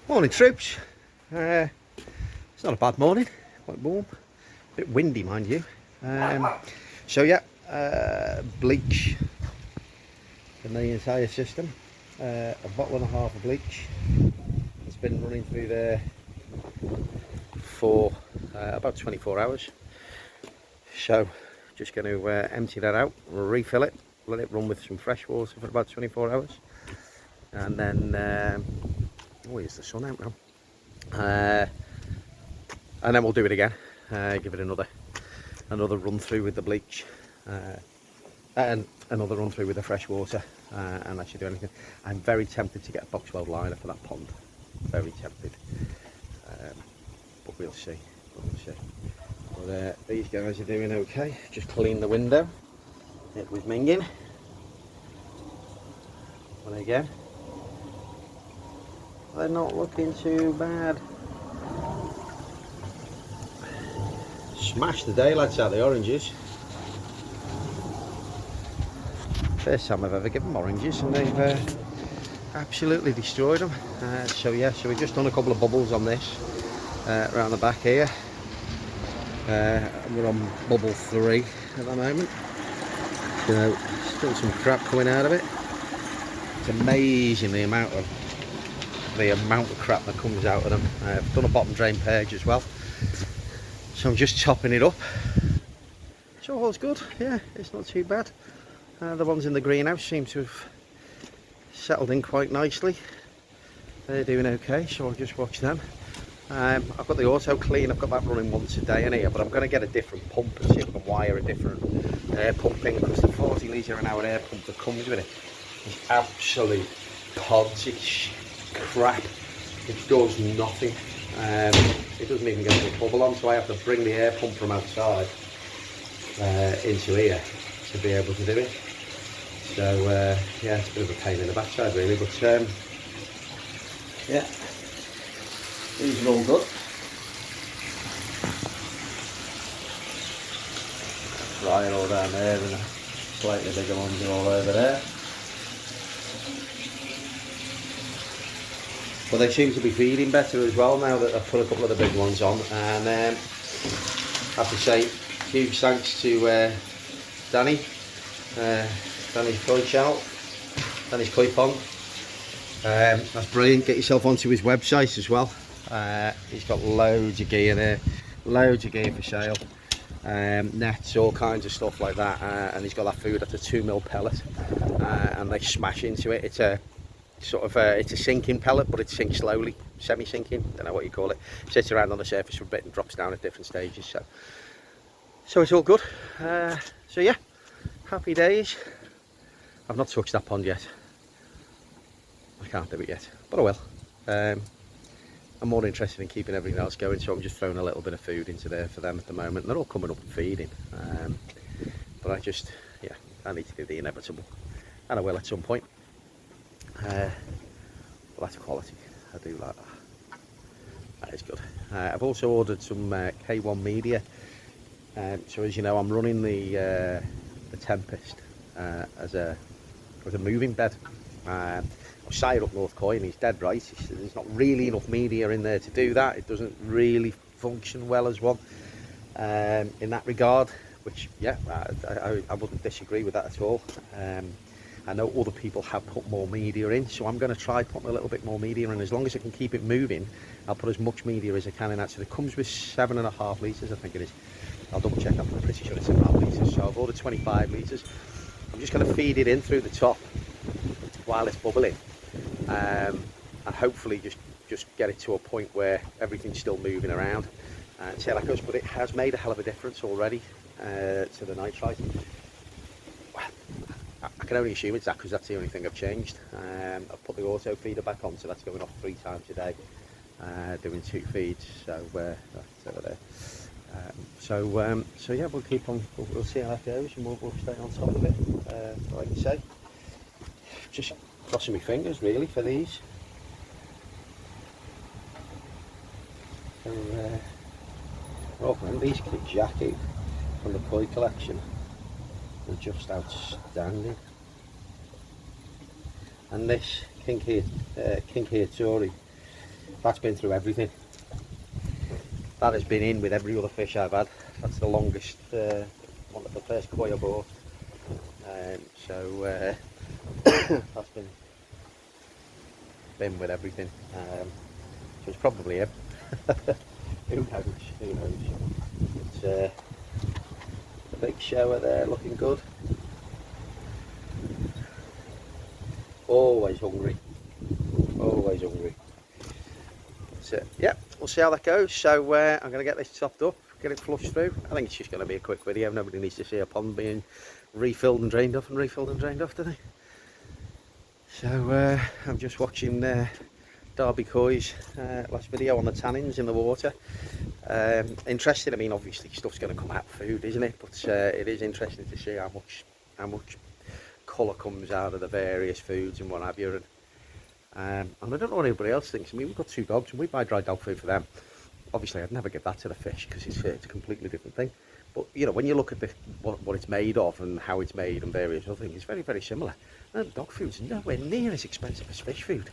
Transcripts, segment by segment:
Morning troops. It's not a bad morning, quite warm, a bit windy mind you. So yeah, bleach in the entire system, a bottle and a half of bleach. It's been running through there for about 24 hours. So just going to empty that out, refill it, let it run with some fresh water for about 24 hours. And then, oh, here's the sun out now. And then we'll do it again, give it another run through with the bleach, and another run through with the fresh water, and that should do anything. I'm very tempted to get a Boxwell liner for that pond, very tempted, but we'll see, But these guys are doing okay. Just clean the window, it was minging, and again, they're not looking too bad. Smashed the daylights out of the oranges. First time I've ever given them oranges, and they've absolutely destroyed them. So yeah, so we've just done a couple of bubbles on this around the back here. We're on bubble 3 at the moment. So still some crap coming out of it. It's amazing the amount of crap that comes out of them. I've done a bottom drain purge as well. So I'm just chopping it up. So all's good, yeah, it's not too bad. The ones in the greenhouse seem to have settled in quite nicely. They're doing okay, so I'll just watch them. I've got the auto clean, I've got that running once a day in here, but I'm going to get a different pump and see if I can wire a different air pump in, because the 40 litre an hour air pump that comes with it is absolute pods. It's crap. It does nothing. It doesn't even get the bubble on, so I have to bring the air pump from outside into here to be able to do it. So yeah, it's a bit of a pain in the backside really, but yeah, these are all good. Fly all down there, and slightly bigger ones are all over there. But they seem to be feeding better as well now that I've put a couple of the big ones on. And I have to say, huge thanks to Danny, Danny's Koi channel, Danny's Koi Pond. That's brilliant. Get yourself onto his website as well. He's got loads of gear there, loads of gear for sale, nets, all kinds of stuff like that. And he's got that food at a 2mm pellet, and they smash into it. It's a sort of it's a sinking pellet, but it sinks slowly, semi-sinking, don't know what you call it. Sits around on the surface for a bit and drops down at different stages, so it's all good. So yeah, happy days. I've not touched that pond yet. I can't do it yet, but I will. I'm more interested in keeping everything else going, so I'm just throwing a little bit of food into there for them at the moment. And they're all coming up and feeding, but I need to do the inevitable, and I will at some point. Well, that's quality. I do like that. That is good. I've also ordered some K1 media. So as you know, I'm running the Tempest as a moving bed. I was sired up North Koi, and he's dead right. There's not really enough media in there to do that. It doesn't really function well as one in that regard. Which, yeah, I wouldn't disagree with that at all. I know other people have put more media in, so I'm going to try putting a little bit more media in. As long as I can keep it moving, I'll put as much media as I can in that. So it comes with 7.5 litres, I think it is. I'll double check that, but I'm pretty sure it's 7.5 litres. So I've ordered 25 litres. I'm just going to feed it in through the top while it's bubbling, and hopefully just get it to a point where everything's still moving around and see how that goes. But it has made a hell of a difference already to the nitrite. I can only assume it's that, because that's the only thing I've changed. I've put the auto feeder back on, so that's going off 3 times a day, doing 2 feeds. So that's over there. So yeah, we'll keep on. We'll see how that goes, and we'll stay on top of it. Like I say, just crossing my fingers really for these. So, and these Kijaki from the Koi collection are just outstanding. And this King Hiatori That's been through everything. That has been in with every other fish I've had. That's the longest one of the first koi I bought. So that's been with everything. So it's probably him. Who knows? Who knows? It's a big shower there, looking good. Always hungry. Always hungry. So yeah, we'll see how that goes. So I'm going to get this topped up, get it flushed through. I think it's just going to be a quick video. Nobody needs to see a pond being refilled and drained off and refilled and drained off, do they? So I'm just watching Derby Koi's last video on the tannins in the water. Interesting. I mean, obviously stuff's going to come out of food, isn't it? But it is interesting to see how much colour comes out of the various foods and what have you. And I don't know what anybody else thinks. I mean, we've got 2 dogs and we buy dry dog food for them. Obviously, I'd never give that to the fish because it's a completely different thing. But you know, when you look at what it's made of and how it's made and various other things, it's very, very similar. And dog food's nowhere near as expensive as fish food.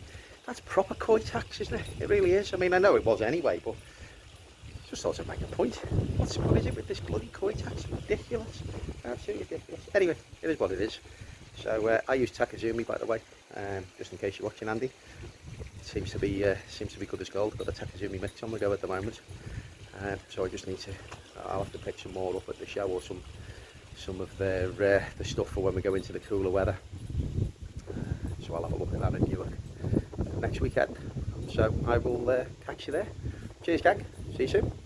That's proper koi tax, isn't it? It really is. I mean, I know it was anyway, but I just thought I'd make a point. What is it with this bloody koi tax? Ridiculous. Absolutely ridiculous. Anyway, it is what it is. So I use Takazumi, by the way, just in case you're watching, Andy. Seems to be good as gold. Got a Takazumi mix on the go at the moment. So I just need to. I'll have to pick some more up at the show, or some of the stuff for when we go into the cooler weather. So I'll have a look at that in New York next weekend. So I will catch you there. Cheers, gang. See you soon.